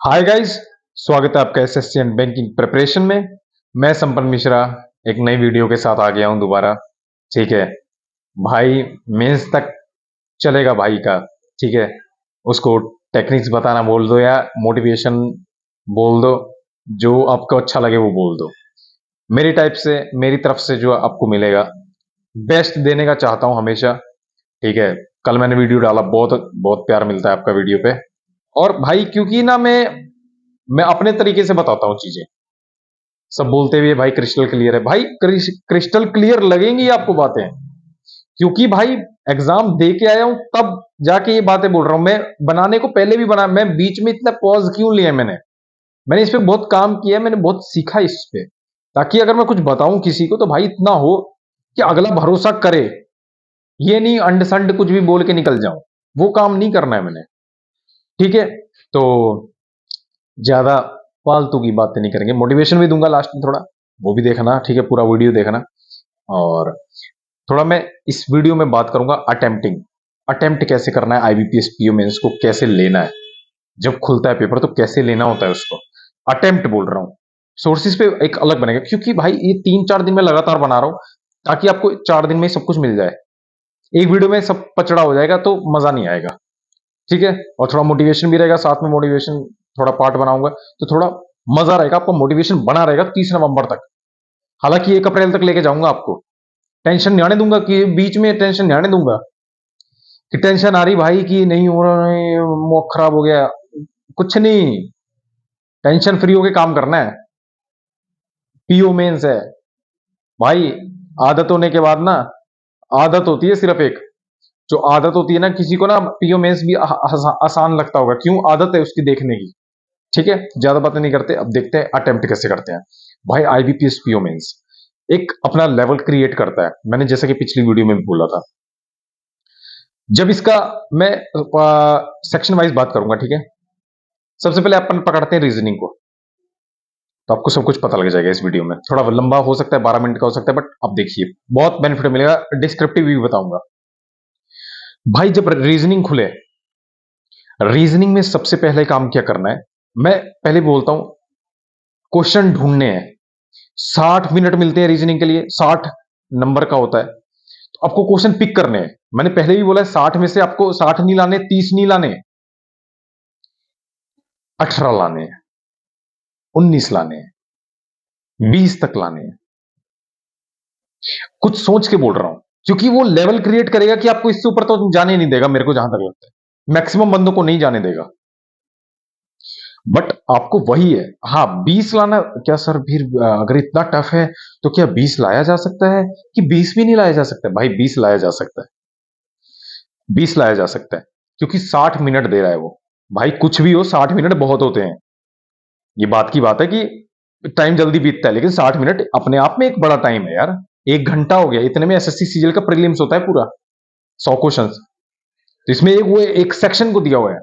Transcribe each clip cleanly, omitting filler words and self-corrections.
Hi guys, स्वागत है आपका एसएससी एंड बैंकिंग प्रिपरेशन में। मैं संपन मिश्रा एक नई वीडियो के साथ आ गया हूं दोबारा। ठीक है भाई, मेंस तक चलेगा भाई का। ठीक है, उसको टेक्निक्स बताना बोल दो या मोटिवेशन बोल दो, जो आपको अच्छा लगे वो बोल दो। मेरी टाइप से, मेरी तरफ से जो आपको मिलेगा बेस्ट देने का चाहता हूं हमेशा। ठीक है, कल मैंने वीडियो डाला, बहुत बहुत प्यार मिलता है आपका वीडियो पे। और भाई क्योंकि ना मैं अपने तरीके से बताता हूँ चीजें। सब बोलते हुए भाई क्रिस्टल क्लियर है, भाई क्रिस्टल क्लियर लगेंगी आपको बातें, क्योंकि भाई एग्जाम दे के आया हूं तब जाके ये बातें बोल रहा हूं। मैं बनाने को पहले भी बना, मैं बीच में इतना पॉज क्यों लिया मैंने मैंने इस पे बहुत काम किया है, मैंने बहुत सीखा इस पे, ताकि अगर मैं कुछ बताऊं किसी को तो भाई इतना हो कि अगला भरोसा करे। ये नहीं अंड संड कुछ भी बोल के निकल जाऊं, वो काम नहीं करना है मैंने। ठीक है, तो ज्यादा फालतू की बातें नहीं करेंगे, मोटिवेशन भी दूंगा लास्ट में थोड़ा, वो भी देखना। ठीक है, पूरा वीडियो देखना। और थोड़ा मैं इस वीडियो में बात करूंगा अटेम्प्टिंग, अटेम्प्ट कैसे करना है, आईबीपीएस पीओ मेंस को कैसे लेना है, जब खुलता है पेपर तो कैसे लेना होता है उसको। अटेम्प्ट बोल रहा हूं, सोर्सेज पे एक अलग बनेगा, क्योंकि भाई ये 3-4 दिन में लगातार बना रहा हूं ताकि आपको 4 दिन में ही सब कुछ मिल जाए। एक वीडियो में सब पचड़ा हो जाएगा तो मजा नहीं आएगा। ठीक है, और थोड़ा मोटिवेशन भी रहेगा साथ में, मोटिवेशन थोड़ा पार्ट बनाऊंगा तो थोड़ा मजा रहेगा, आपको मोटिवेशन बना रहेगा 30 नवंबर तक। हालांकि 1 अप्रैल तक लेके जाऊंगा आपको, टेंशन नहीं आने दूंगा कि बीच में टेंशन नहीं आने दूंगा कि टेंशन आ रही भाई कि नहीं हो रहा है, मौक खराब हो गया। कुछ नहीं, टेंशन फ्री होके काम करना है। पीओ मेंस है भाई, आदत होने के बाद ना, आदत होती है सिर्फ एक, जो आदत होती है ना किसी को ना, पीओ मेंस भी आसान लगता होगा, क्यों? आदत है उसकी देखने की। ठीक है, ज्यादा बातें नहीं करते, अब देखते हैं अटेम्प्ट कैसे करते हैं। भाई आईबीपीएस पीओ मेंस एक अपना लेवल क्रिएट करता है, मैंने जैसा कि पिछली वीडियो में भी बोला था। जब इसका मैं सेक्शन वाइज बात करूंगा। ठीक है, सबसे पहले अपन पकड़ते हैं रीजनिंग को, तो आपको सब कुछ पता लग जाएगा इस वीडियो में। थोड़ा लंबा हो सकता है, 12 मिनट का हो सकता है, बट अब देखिए बहुत बेनिफिट मिलेगा। डिस्क्रिप्टिव भी बताऊंगा। भाई जब रीजनिंग खुले, रीजनिंग में सबसे पहले काम क्या करना है, मैं पहले बोलता हूं, क्वेश्चन ढूंढने हैं। 60 मिनट मिलते हैं रीजनिंग के लिए, 60 नंबर का होता है, तो आपको क्वेश्चन पिक करने हैं। मैंने पहले भी बोला है 60 में से आपको 60 नहीं लाने, 30 नहीं लाने, 18 लाने हैं, 19 लाने हैं, 20 तक लाने हैं। कुछ सोच के बोल रहा हूं, क्योंकि वो लेवल क्रिएट करेगा कि आपको इससे ऊपर तो जाने नहीं देगा, मेरे को जहां तक लगता है मैक्सिमम बंदों को नहीं जाने देगा। बट आपको वही है। हाँ, 20 लाना क्या सर? फिर अगर इतना टफ है तो क्या 20 लाया जा सकता है कि 20 भी नहीं लाया जा सकता है? भाई 20 लाया जा सकता है, 20 लाया जा सकता है, क्योंकि 60 मिनट दे रहा है वो। भाई कुछ भी हो, 60 मिनट बहुत होते हैं। ये बात की बात है कि टाइम जल्दी बीतता है, लेकिन 60 मिनट अपने आप में एक बड़ा टाइम है यार। 1 घंटा हो गया, इतने में एसएससी सीजीएल का प्रीलिम्स होता है पूरा, 100 क्वेश्चन। तो इसमें एक वो एक सेक्शन को दिया हुआ है।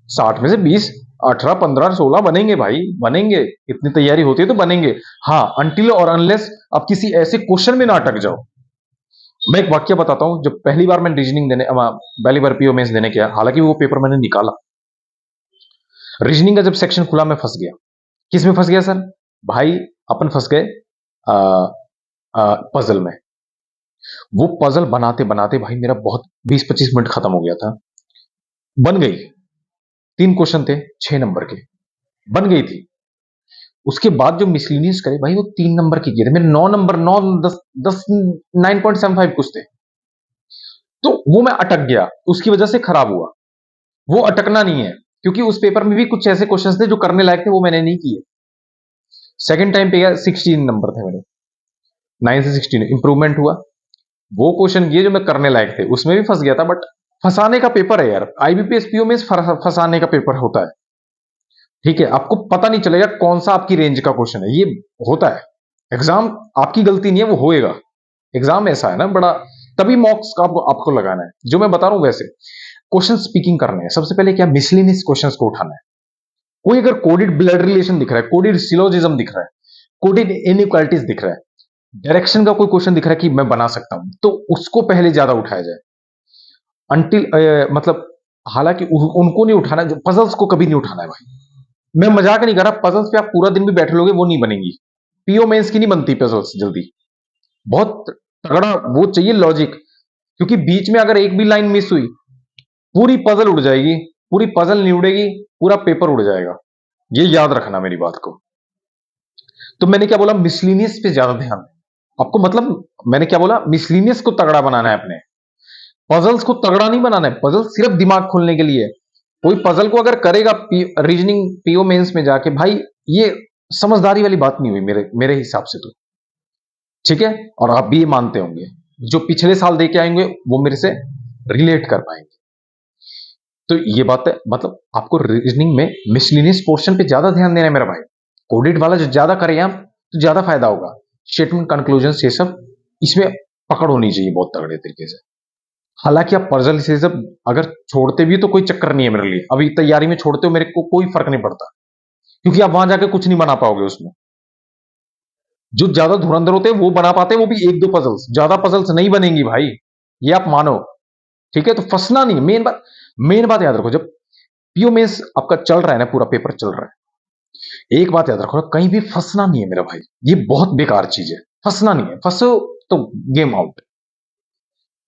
60 में से 20, 18, 15, 16 बनेंगे भाई, बनेंगे। इतनी तैयारी होती है तो बनेंगे। हाँ, अनटिल और अनलेस आप किसी ऐसे क्वेश्चन में ना अटक जाओ। मैं एक वाक्य बताता हूं, जब पहली बार मैं रीजनिंग देने, पहली बार पीओ मेंस देने गया, हालांकि वो पेपर मैंने निकाला, रीजनिंग का जब सेक्शन खुला मैं फंस गया। किस में फंस गया सर? भाई अपन फंस गए पजल में। वो पजल बनाते बनाते भाई मेरा बहुत 20-25 मिनट खत्म हो गया था। बन गई, 3 क्वेश्चन थे 6 नंबर के, बन गई थी। उसके बाद जो मिसलिनियस करे भाई, वो 3 नंबर के किए थे मेरे। 9 नंबर, 9, 10, 10, 9.75 कुछ थे। तो वो मैं अटक गया, उसकी वजह से खराब हुआ। वो अटकना नहीं है, क्योंकि उस पेपर में भी कुछ ऐसे क्वेश्चंस थे जो करने लायक थे, वो मैंने नहीं किए। सेकंड टाइम पे गया, 16 नंबर थे मेरे, 9 से 16 इंप्रूवमेंट हुआ। वो क्वेश्चन किए जो मैं करने लायक थे, उसमें भी फंस गया था। बट फंसाने का पेपर है यार, आईबीपीएस पीओ में फंसाने का पेपर होता है। ठीक है, आपको पता नहीं चलेगा कौन सा आपकी रेंज का क्वेश्चन है, ये होता है। एग्जाम आपकी गलती नहीं है, वो होएगा। एग्जाम ऐसा है ना बड़ा, तभी मॉक्स का आपको लगाना है। जो मैं बता रहा हूं वैसे क्वेश्चन स्पीकिंग करने हैं। सबसे पहले क्या, मिसलिनियस क्वेश्चंस को उठाना है। कोई अगर कोडेड ब्लड रिलेशन दिख रहा है, कोडेड सिलोजिज्म दिख रहा है, कोडेड इनइक्वालिटीज दिख रहा है, डायरेक्शन का कोई क्वेश्चन दिख रहा है कि मैं बना सकता हूं, तो उसको पहले ज्यादा उठाया जाए। अनटिल मतलब, हालांकि उनको नहीं उठाना, जो पजल्स को कभी नहीं उठाना है भाई। मैं मजाक नहीं कर रहा, पजल्स पे आप पूरा दिन भी बैठे लोगे वो नहीं बनेंगी। पीओ मेंस की नहीं बनती पजल्स जल्दी, बहुत तगड़ा वो चाहिए लॉजिक, क्योंकि बीच में अगर एक भी लाइन मिस हुई पूरी पजल उड़ जाएगी, पूरी पजल नहीं उड़ेगी, पूरा पेपर उड़ जाएगा। ये याद रखना मेरी बात को। तो मैंने क्या बोला, मिसलिनियस पे ज्यादा ध्यान दें आपको, मतलब मैंने क्या बोला, मिसलिनियस को तगड़ा बनाना है अपने, पजल्स को तगड़ा नहीं बनाना है। पजल सिर्फ दिमाग खोलने के लिए है। कोई पजल को अगर करेगा रीजनिंग पीओ मेंस में जाके, भाई ये समझदारी वाली बात नहीं हुई मेरे मेरे हिसाब से तो। ठीक है, और आप भी ये मानते होंगे, जो पिछले साल दे के आएंगे वो मेरे से रिलेट कर पाएंगे। तो ये बात है, मतलब आपको रीजनिंग में मिसलिनियस पोर्शन पे ज्यादा ध्यान देना है मेरा भाई। कोडेड वाला जो ज्यादा करें आप तो ज्यादा फायदा होगा। स्टेटमेंट, कंक्लूजन, ये सब इसमें पकड़ होनी चाहिए बहुत तगड़े तरीके से। हालांकि आप पजल से सब अगर छोड़ते भी हो तो कोई चक्कर नहीं है मेरे लिए, अभी तैयारी में छोड़ते हो मेरे को कोई फर्क नहीं पड़ता, क्योंकि आप वहां जाके कुछ नहीं बना पाओगे उसमें। जो ज्यादा धुरंधर होते हैं वो बना पाते हैं, वो भी एक दो पजल्स, ज्यादा पजल्स नहीं बनेंगी भाई, ये आप मानो। ठीक है, तो फंसना नहीं, मेन बात याद रखो, जब पीओ मेंस आपका चल रहा है ना, पूरा पेपर चल रहा है, एक बात याद रखो, कहीं भी फंसना नहीं है मेरा भाई। ये बहुत बेकार चीज है, फंसना नहीं है, फंसो तो गेम आउट।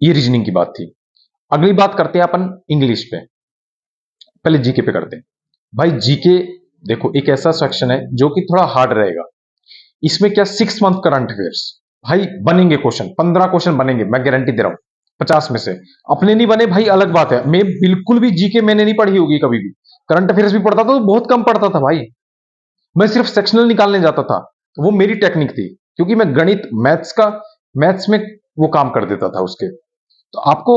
ये रीजनिंग की बात थी। अगली बात करते हैं अपन इंग्लिश पे, पहले जीके पे करते हैं। भाई जीके देखो, एक ऐसा सेक्शन है जो कि थोड़ा हार्ड रहेगा। इसमें क्या, 6 मंथ करंट अफेयर्स, भाई बनेंगे क्वेश्चन, 15 क्वेश्चन बनेंगे, मैं गारंटी दे रहा हूं, 50 में से। अपने नहीं बने भाई अलग बात है, मैं बिल्कुल भी जीके मैंने नहीं पढ़ी होगी कभी भी। करंट अफेयर्स भी पढ़ता था तो बहुत कम पढ़ता था भाई, मैं सिर्फ सेक्शनल निकालने जाता था, वो मेरी टेक्निक थी, क्योंकि मैं गणित मैथ्स में वो काम कर देता था उसके। तो आपको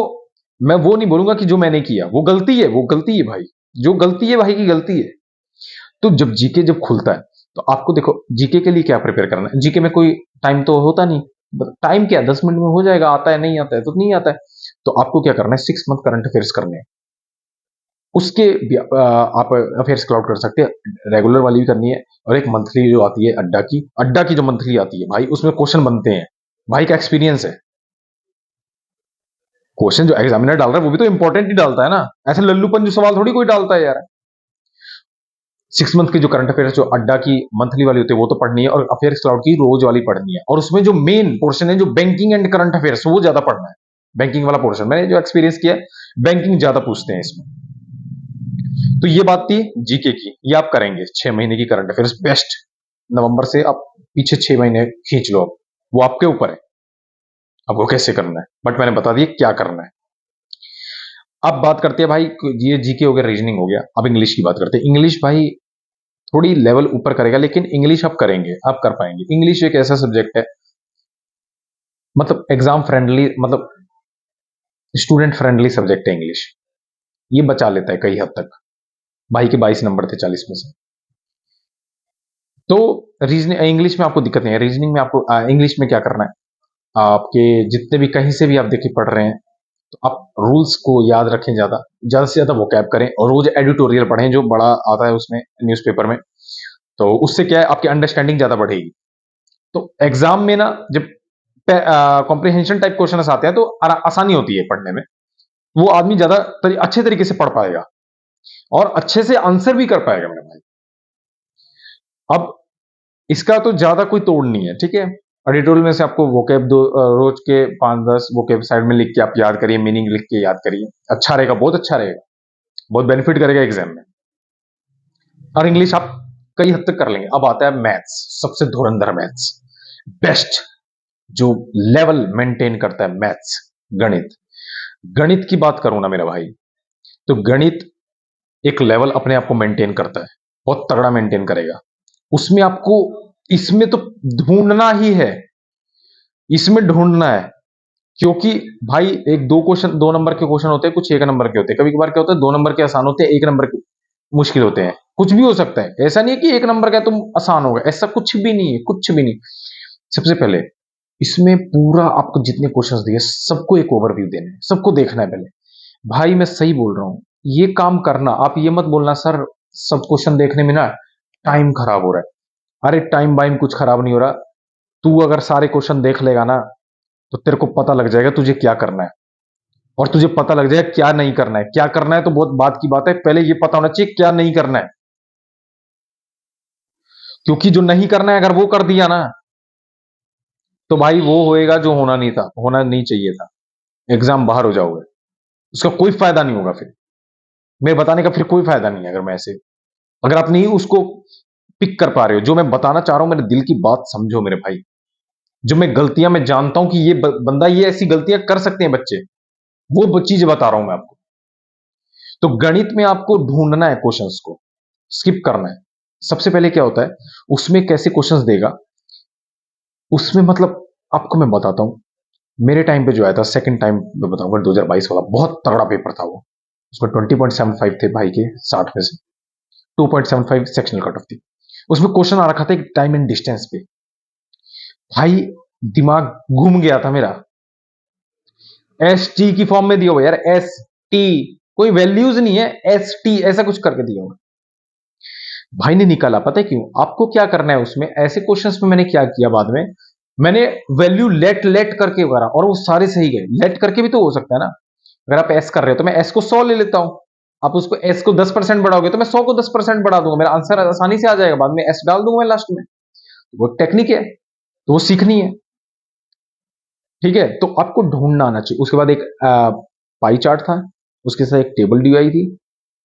मैं वो नहीं बोलूंगा कि जो मैंने किया वो गलती है, वो गलती है भाई, जो गलती है भाई की गलती है। तो जब जीके जब खुलता है तो आपको देखो, जीके के लिए क्या प्रिपेयर करना है। जीके में कोई टाइम तो होता नहीं, टाइम क्या 10 मिनट में हो जाएगा, आता है नहीं आता है तो नहीं आता है। तो आपको क्या करना है, 6 मंथ करंट अफेयर्स करने हैं। उसके आप अफेयर्स क्लाउड कर सकते हैं, रेगुलर वाली भी करनी है, और एक मंथली जो आती है अड्डा की जो मंथली आती है भाई, उसमें क्वेश्चन बनते हैं, भाई का एक्सपीरियंस है। क्वेश्चन जो एग्जामिनर डाल रहा है वो भी तो इंपॉर्टेंट ही डालता है ना, ऐसे लल्लूपन जो सवाल थोड़ी कोई डालता है यार। 6 मंथ की जो करंट अफेयर्स जो अड्डा की मंथली वाली होती है वो तो पढ़नी है, और अफेयर्स क्लाउड की रोज वाली पढ़नी है, और उसमें जो मेन पोर्शन है जो बैंकिंग एंड करंट अफेयर्स वो ज्यादा पढ़ना है। बैंकिंग वाला पोर्शन मैंने जो एक्सपीरियंस किया है, बैंकिंग ज्यादा पूछते हैं इसमें। तो ये बात थी जीके की, ये आप करेंगे 6 महीने की करंट अफेयर्स बेस्ट। नवंबर से आप पीछे 6 महीने खींच लो, अब वो आपके ऊपर है आपको कैसे करना है, बट मैंने बता दिया क्या करना है। अब बात करते हैं भाई, ये जीके हो गया, रीजनिंग हो गया, अब इंग्लिश की बात करते हैं। इंग्लिश भाई थोड़ी लेवल ऊपर करेगा, लेकिन इंग्लिश आप करेंगे, आप कर पाएंगे। इंग्लिश एक ऐसा सब्जेक्ट है, मतलब एग्जाम फ्रेंडली, मतलब स्टूडेंट फ्रेंडली सब्जेक्ट है इंग्लिश। ये बचा लेता है कई हद तक। भाई के 22 नंबर थे 40 में से। तो रीजनिंग इंग्लिश में आपको दिक्कत नहीं है। रीजनिंग में आपको इंग्लिश में क्या करना है, आपके जितने भी कहीं से भी आप देखिए पढ़ रहे हैं, तो आप रूल्स को याद रखें, ज्यादा से ज्यादा वोकैब करें, और रोज एडिटोरियल पढ़ें जो बड़ा आता है उसमें न्यूज़पेपर में। तो उससे क्या है, आपकी अंडरस्टैंडिंग ज्यादा बढ़ेगी। तो एग्जाम में ना जब कॉम्प्रिहेंशन टाइप क्वेश्चन आते हैं तो आसानी होती है पढ़ने में, वो आदमी ज्यादा अच्छे तरीके से पढ़ पाएगा और अच्छे से आंसर भी कर पाएगा मेरे भाई। अब इसका तो ज्यादा कोई तोड़ नहीं है, ठीक है। एडिटोरियल में से आपको वोकेब दो रोज के 5-10 वोकेब साइड में लिख के आप याद करिए, मीनिंग लिख के याद करिए, अच्छा रहेगा, बहुत अच्छा रहेगा, बहुत बेनिफिट करेगा एग्जाम में। और इंग्लिश आप कई हद तक कर लेंगे। अब आता है मैथ्स, सबसे धुरंधर मैथ्स, बेस्ट जो लेवल मेंटेन करता है मैथ्स, गणित। गणित की बात करूं ना मेरा भाई, तो गणित एक लेवल अपने आप को मेंटेन करता है, बहुत तगड़ा मेंटेन करेगा। उसमें आपको इसमें तो ढूंढना ही है, इसमें ढूंढना है, क्योंकि भाई एक दो क्वेश्चन 2 नंबर के क्वेश्चन होते हैं, कुछ 1 नंबर के होते हैं, कभी कभार क्या होता है 2 नंबर के आसान होते हैं, 1 नंबर के मुश्किल होते हैं, कुछ भी हो सकता है। ऐसा नहीं है कि 1 नंबर का तुम आसान होगा, ऐसा कुछ भी नहीं है, कुछ भी नहीं। सबसे पहले इसमें पूरा आपको जितने क्वेश्चंस दिए सबको एक ओवरव्यू देना है, सबको देखना है पहले। भाई मैं सही बोल रहा हूं, ये काम करना, आप ये मत बोलना सर सब क्वेश्चन देखने में ना टाइम खराब हो रहा है। अरे टाइम वाइम कुछ खराब नहीं हो रहा, तू अगर सारे क्वेश्चन देख लेगा ना तो तेरे को पता लग जाएगा तुझे क्या करना है, और तुझे पता लग जाएगा क्या नहीं करना है। क्या करना है तो बहुत बात की बात है, पहले ये पता होना चाहिए क्या नहीं करना है। क्योंकि जो नहीं करना है अगर वो कर दिया ना, तो भाई वो होएगा जो होना नहीं था, होना नहीं चाहिए था। एग्जाम बाहर हो जाओगे, उसका कोई फायदा नहीं होगा। फिर मेरे बताने का फिर कोई फायदा नहीं है। अगर मैं ऐसे, अगर आप नहीं उसको पिक कर पा रहे हो, जो मैं बताना चाह रहा हूं, मेरे दिल की बात समझो मेरे भाई। जो मैं गलतियां मैं जानता हूं कि ये बंदा ये ऐसी गलतियां कर सकते हैं बच्चे, वो चीज बता रहा हूं मैं आपको। तो गणित में आपको ढूंढना है क्वेश्चंस को, स्किप करना है। सबसे पहले क्या होता है, उसमें कैसे क्वेश्चंस देगा, उसमें मतलब आपको मैं बताता हूं। मेरे टाइम पे जो आया था, सेकंड टाइम में बताऊंगा, 2022 वाला बहुत तगड़ा पेपर था वो। उसमें 20.75 थे भाई के 60 में से, 2.75 सेक्शनल कट ऑफ थी। उसमें क्वेश्चन आ रखा था एक टाइम एंड डिस्टेंस पे। भाई दिमाग घूम गया था मेरा। एस टी की फॉर्म में दिया हुआ यार, एस टी, कोई वैल्यूज नहीं है, एस टी ऐसा कुछ करके दिया हुआ। भाई ने निकाला, पता है क्यों? आपको क्या करना है उसमें, ऐसे क्वेश्चंस में मैंने क्या किया बाद में, मैंने वैल्यू लेट लेट करके करा और वो सारे सही गए। लेट करके भी तो हो सकता है ना। अगर आप एस कर रहे हो तो मैं एस को 100 ले लेता हूं, आप उसको एस को 10% बढ़ाओगे तो मैं 100 को 10% बढ़ा दूंगा, मेरा आंसर आसानी से आ जाएगा, बाद में एस डाल दूंगा मैं लास्ट में। वो टेक्निक है, तो वो सीखनी है। ठीक है, तो आपको ढूंढना आना चाहिए। उसके बाद एक पाई चार्ट था, उसके साथ एक टेबल डी आई थी,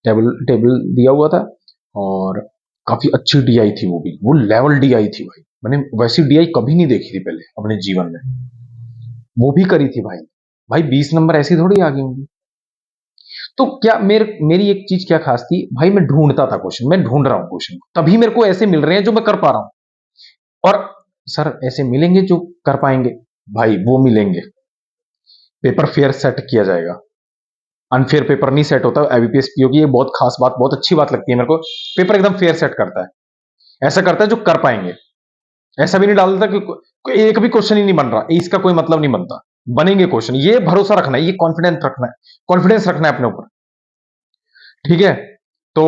टेबल टेबल दिया हुआ था, और काफी अच्छी डीआई थी वो भी, वो लेवल डीआई थी भाई। मैंने वैसी डीआई कभी नहीं देखी थी पहले अपने जीवन में, वो भी करी थी भाई। भाई 20 नंबर ऐसी थोड़ी आ गई होंगी। तो क्या मेरी एक चीज क्या खास थी भाई, मैं ढूंढता था क्वेश्चन, मैं ढूंढ रहा हूं क्वेश्चन, तभी मेरे को ऐसे मिल रहे हैं जो मैं कर पा रहा हूं। और सर ऐसे मिलेंगे जो कर पाएंगे, भाई वो मिलेंगे। पेपर फेयर सेट किया जाएगा, अनफेयर पेपर नहीं सेट होता। एबीपीएस पीओ की ये बहुत खास बात, बहुत अच्छी बात लगती है मेरे को। पेपर एकदम फेयर सेट करता है, ऐसा करता है जो कर पाएंगे। ऐसा भी नहीं डाल देता कि एक भी क्वेश्चन ही नहीं बन रहा, इसका कोई मतलब नहीं बनता। बनेंगे क्वेश्चन, ये भरोसा रखना है, ये कॉन्फिडेंस रखना है, कॉन्फिडेंस रखना है अपने ऊपर। ठीक है, तो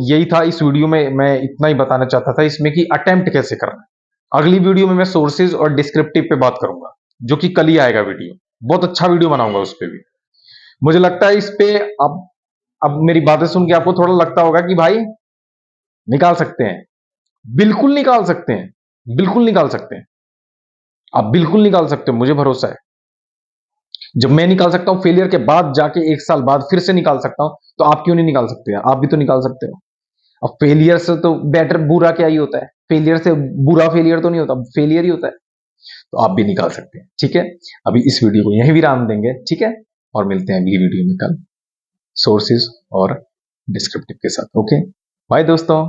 यही था इस वीडियो में, मैं इतना ही बताना चाहता था इसमें कि अटेम्प्ट कैसे करना है। अगली वीडियो में मैं सोर्सेज और डिस्क्रिप्टिव पे बात करूंगा, जो कि कल ही आएगा वीडियो। बहुत अच्छा वीडियो बनाऊंगा उस पर भी। मुझे लगता है इस पे अब मेरी बातें सुन के आपको थोड़ा लगता होगा कि भाई निकाल सकते हैं। बिल्कुल निकाल सकते हैं, बिल्कुल निकाल सकते हैं, आप बिल्कुल निकाल सकते हो, मुझे भरोसा है। जब मैं निकाल सकता हूं, फेलियर के बाद जाके 1 साल बाद फिर से निकाल सकता हूं, तो आप क्यों नहीं निकाल सकते? आप भी तो निकाल सकते हो। अब फेलियर से तो बेटर बुरा क्या ही होता है, फेलियर से बुरा फेलियर तो नहीं होता, फेलियर ही होता है। तो आप भी निकाल सकते हैं। ठीक है, अभी इस वीडियो को यहीं विराम देंगे। ठीक है, और मिलते हैं अगली वीडियो में कल, सोर्सेज और डिस्क्रिप्टिव के साथ। ओके, बाय दोस्तों।